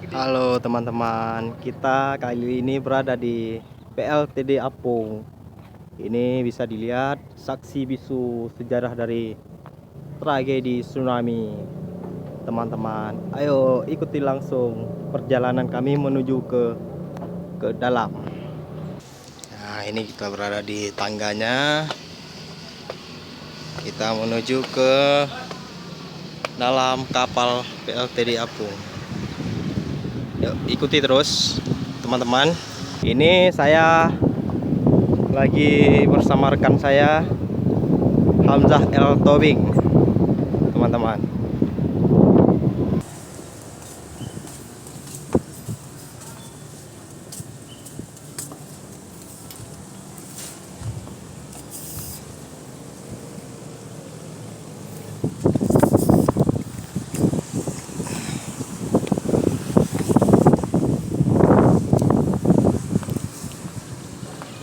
Halo teman-teman, kita kali ini berada di PLTD Apung. Ini bisa dilihat saksi bisu sejarah dari tragedi tsunami. Teman-teman, ayo ikuti langsung perjalanan kami menuju ke dalam. Nah, ini kita berada di tangganya. Kita menuju ke dalam kapal PLTD Apung. Yuk, ikuti terus teman-teman. Ini saya lagi bersama rekan saya Hamzah El Tobing, teman-teman.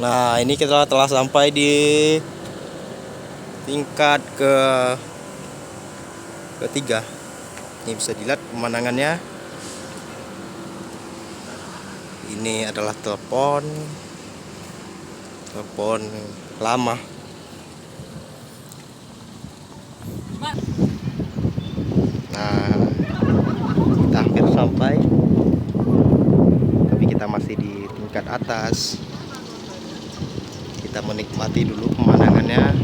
Nah, ini kita telah sampai di tingkat ketiga. Ini bisa dilihat pemandangannya. Ini adalah telepon lama. Nah, kita hampir sampai, tapi kita masih di tingkat atas. Kita menikmati dulu pemandangannya.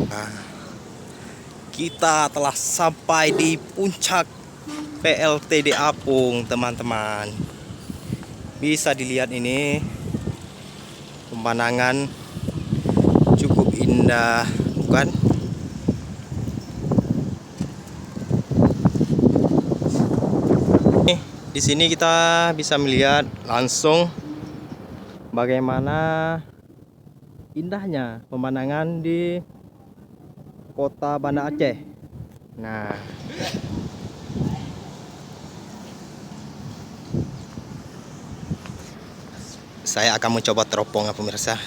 Nah, kita telah sampai di puncak PLTD Apung, teman-teman. Bisa dilihat ini pemandangan cukup indah, bukan? Di sini kita bisa melihat langsung bagaimana indahnya pemandangan di kota Banda Aceh. Nah, saya akan mencoba teropong ya pemirsa.